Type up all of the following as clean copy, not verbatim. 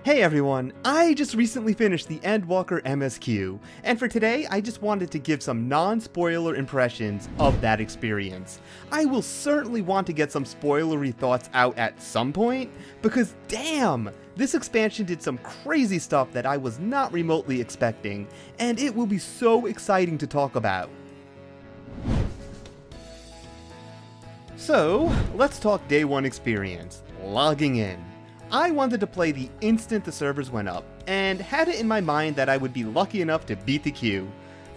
Hey everyone, I just recently finished the Endwalker MSQ, and for today I just wanted to give some non-spoiler impressions of that experience. I will certainly want to get some spoilery thoughts out at some point, because damn, this expansion did some crazy stuff that I was not remotely expecting, and it will be so exciting to talk about. So, let's talk day one experience, logging in. I wanted to play the instant the servers went up, and had it in my mind that I would be lucky enough to beat the queue.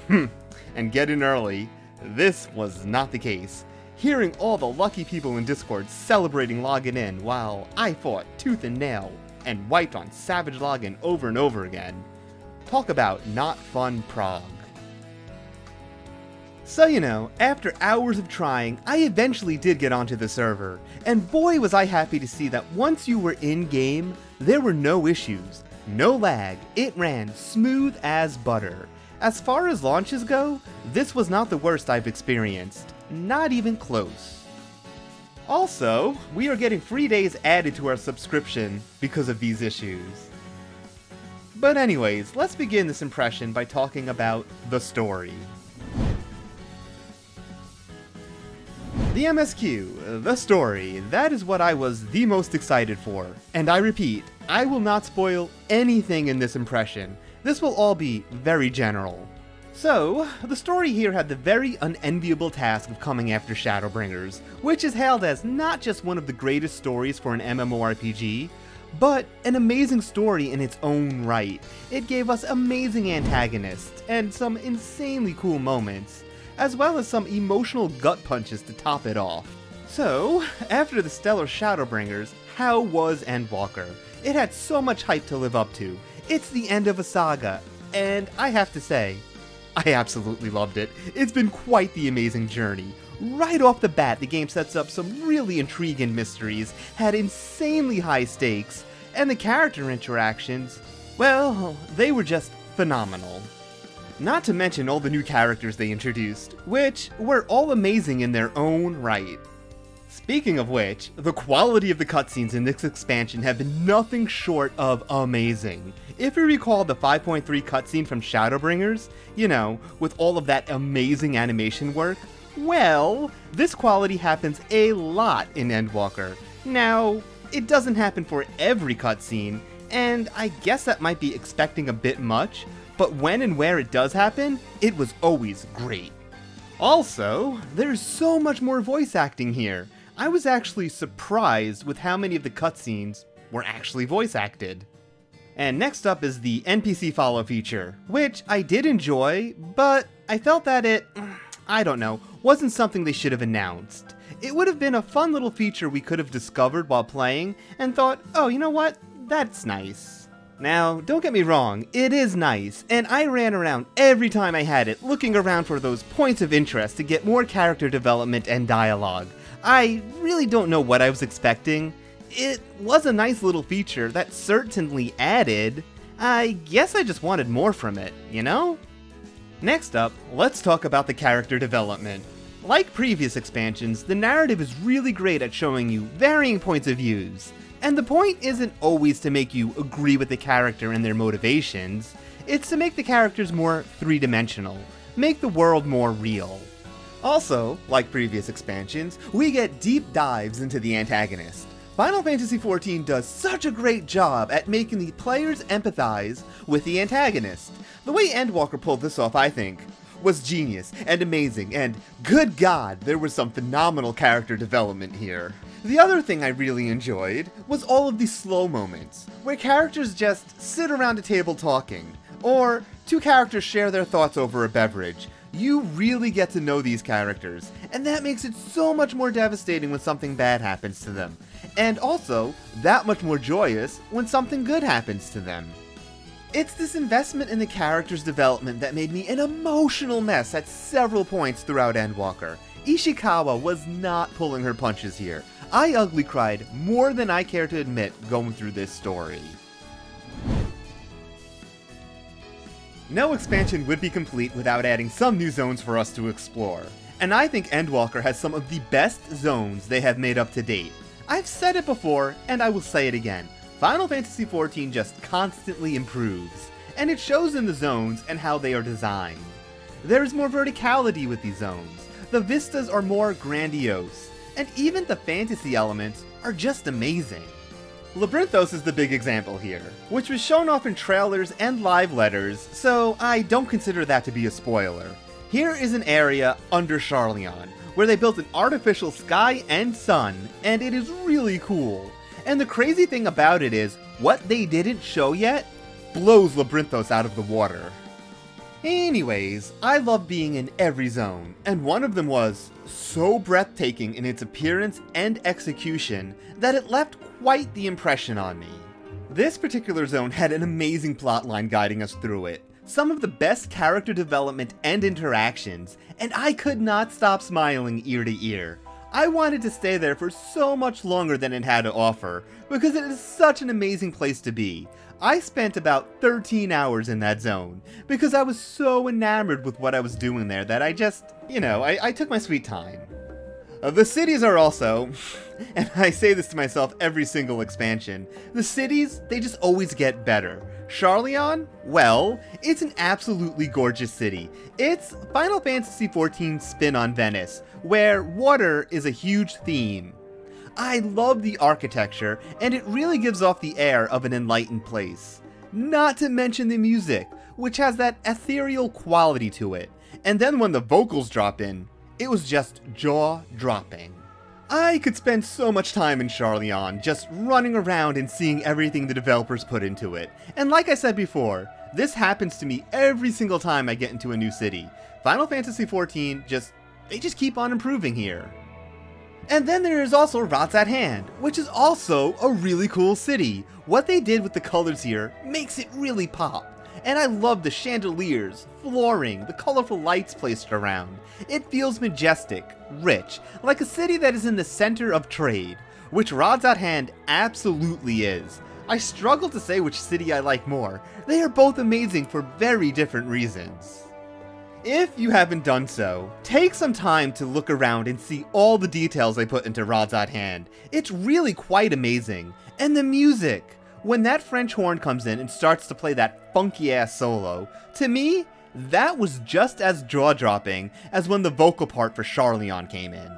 And get in early. This was not the case. Hearing all the lucky people in Discord celebrating logging in while I fought tooth and nail and wiped on Savage Login over and over again. Talk about not fun prog. So you know, after hours of trying, I eventually did get onto the server, and boy was I happy to see that once you were in-game, there were no issues, no lag, it ran smooth as butter. As far as launches go, this was not the worst I've experienced, not even close. Also, we are getting free days added to our subscription because of these issues. But anyways, let's begin this impression by talking about the story. The MSQ, the story, that is what I was the most excited for. And I repeat, I will not spoil anything in this impression. This will all be very general. So, the story here had the very unenviable task of coming after Shadowbringers, which is hailed as not just one of the greatest stories for an MMORPG, but an amazing story in its own right. It gave us amazing antagonists, and some insanely cool moments, as well as some emotional gut punches to top it off. So, after the stellar Shadowbringers, how was Endwalker? It had so much hype to live up to. It's the end of a saga, and I have to say, I absolutely loved it. It's been quite the amazing journey. Right off the bat, the game sets up some really intriguing mysteries, had insanely high stakes, and the character interactions, well, they were just phenomenal. Not to mention all the new characters they introduced, which were all amazing in their own right. Speaking of which, the quality of the cutscenes in this expansion have been nothing short of amazing. If you recall the 5.3 cutscene from Shadowbringers, you know, with all of that amazing animation work, well, this quality happens a lot in Endwalker. Now, it doesn't happen for every cutscene, and I guess that might be expecting a bit much, but when and where it does happen, it was always great. Also, there's so much more voice acting here. I was actually surprised with how many of the cutscenes were actually voice acted. And next up is the NPC follow feature, which I did enjoy, but I felt that it, I don't know, wasn't something they should have announced. It would have been a fun little feature we could have discovered while playing and thought, oh, you know what, that's nice. Now, don't get me wrong, it is nice, and I ran around every time I had it, looking around for those points of interest to get more character development and dialogue. I really don't know what I was expecting. It was a nice little feature that certainly added. I guess I just wanted more from it, you know? Next up, let's talk about the character development. Like previous expansions, the narrative is really great at showing you varying points of views. And the point isn't always to make you agree with the character and their motivations, it's to make the characters more three-dimensional, make the world more real. Also, like previous expansions, we get deep dives into the antagonist. Final Fantasy XIV does such a great job at making the players empathize with the antagonist. The way Endwalker pulled this off, I think, was genius and amazing, and good God, there was some phenomenal character development here. The other thing I really enjoyed was all of these slow moments, where characters just sit around a table talking, or two characters share their thoughts over a beverage. You really get to know these characters, and that makes it so much more devastating when something bad happens to them, and also that much more joyous when something good happens to them. It's this investment in the character's development that made me an emotional mess at several points throughout Endwalker. Ishikawa was not pulling her punches here. I ugly cried more than I care to admit going through this story. No expansion would be complete without adding some new zones for us to explore, and I think Endwalker has some of the best zones they have made up to date. I've said it before, and I will say it again. Final Fantasy XIV just constantly improves, and it shows in the zones and how they are designed. There is more verticality with these zones, the vistas are more grandiose, and even the fantasy elements are just amazing. Labyrinthos is the big example here, which was shown off in trailers and live letters, so I don't consider that to be a spoiler. Here is an area under Charleon, where they built an artificial sky and sun, and it is really cool. And the crazy thing about it is, what they didn't show yet blows Labyrinthos out of the water. Anyways, I love being in every zone, and one of them was so breathtaking in its appearance and execution that it left quite the impression on me. This particular zone had an amazing plotline guiding us through it, some of the best character development and interactions, and I could not stop smiling ear to ear. I wanted to stay there for so much longer than it had to offer, because it is such an amazing place to be. I spent about 13 hours in that zone, because I was so enamored with what I was doing there that I just, I took my sweet time. The cities are also, and I say this to myself every single expansion, the cities, they just always get better. Charleon? Well, it's an absolutely gorgeous city. It's Final Fantasy XIV's spin on Venice, where water is a huge theme. I love the architecture, and it really gives off the air of an enlightened place. Not to mention the music, which has that ethereal quality to it. And then when the vocals drop in, it was just jaw-dropping. I could spend so much time in Charleon, just running around and seeing everything the developers put into it. And like I said before, this happens to me every single time I get into a new city. Final Fantasy XIV they just keep on improving here. And then there is also Rod's at Hand, which is also a really cool city. What they did with the colors here makes it really pop. And I love the chandeliers, flooring, the colorful lights placed around. It feels majestic, rich, like a city that is in the center of trade, which Rod's at Hand absolutely is. I struggle to say which city I like more. They are both amazing for very different reasons. If you haven't done so, take some time to look around and see all the details they put into Rod's at Hand. It's really quite amazing. And the music! When that French horn comes in and starts to play that funky-ass solo, to me, that was just as jaw-dropping as when the vocal part for Charleon came in.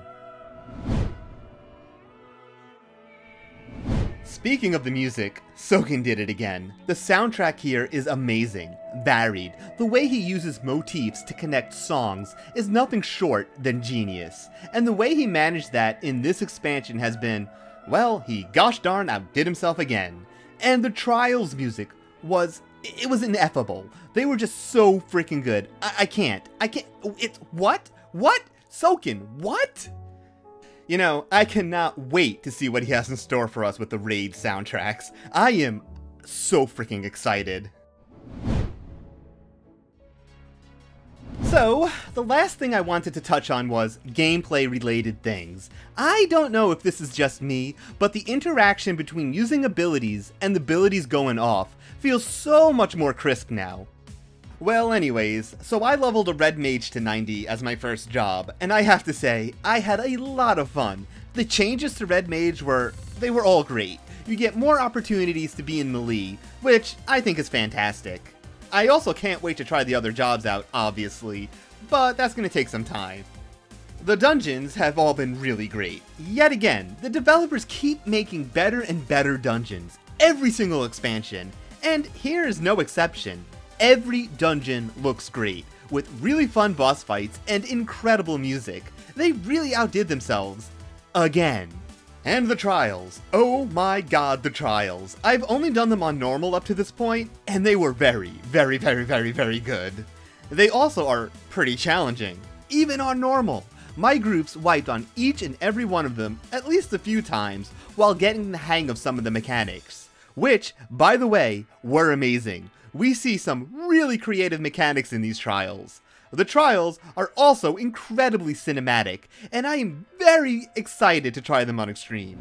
Speaking of the music, Soken did it again. The soundtrack here is amazing, varied. The way he uses motifs to connect songs is nothing short than genius. And the way he managed that in this expansion has been, well, he gosh darn outdid himself again. And the Trials music was ineffable. They were just so freaking good. I can't, it's, what? Soken, what? I cannot wait to see what he has in store for us with the Raid soundtracks. I am so freaking excited. So, the last thing I wanted to touch on was gameplay-related things. I don't know if this is just me, but the interaction between using abilities and the abilities going off feels so much more crisp now. Well anyways, so I leveled a red mage to 90 as my first job, and I have to say, I had a lot of fun. The changes to red mage were all great. You get more opportunities to be in melee, which I think is fantastic. I also can't wait to try the other jobs out, obviously, but that's going to take some time. The dungeons have all been really great. Yet again, the developers keep making better and better dungeons, every single expansion, and here is no exception. Every dungeon looks great, with really fun boss fights and incredible music. They really outdid themselves. Again. And the trials. Oh my god, the trials. I've only done them on normal up to this point, and they were very, very, very, very, very good. They also are pretty challenging, even on normal. My groups wiped on each and every one of them at least a few times while getting the hang of some of the mechanics, which, by the way, were amazing. We see some really creative mechanics in these trials. The trials are also incredibly cinematic, and I am very excited to try them on Extreme.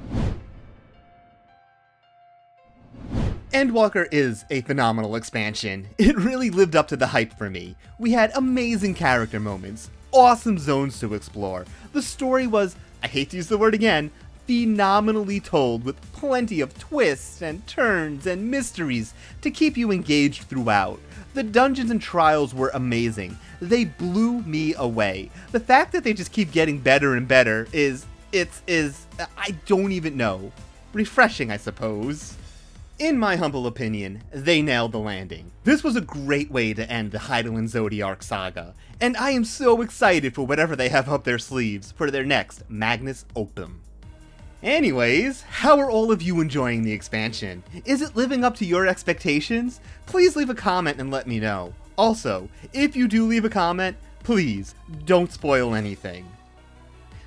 Endwalker is a phenomenal expansion. It really lived up to the hype for me. We had amazing character moments, awesome zones to explore. The story was, I hate to use the word again, phenomenally told with plenty of twists and turns and mysteries to keep you engaged throughout. The dungeons and trials were amazing. They blew me away. The fact that they just keep getting better and better is I don't even know. Refreshing, I suppose. In my humble opinion, they nailed the landing. This was a great way to end the Hydaelyn Zodiark saga, and I am so excited for whatever they have up their sleeves for their next Magnus Opum. Anyways, how are all of you enjoying the expansion? Is it living up to your expectations? Please leave a comment and let me know. Also, if you do leave a comment, please don't spoil anything.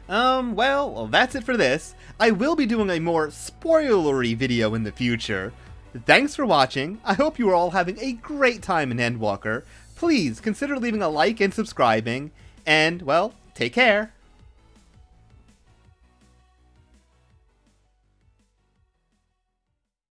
Well, that's it for this. I will be doing a more spoilery video in the future. Thanks for watching. I hope you are all having a great time in Endwalker. Please consider leaving a like and subscribing, and, well, take care.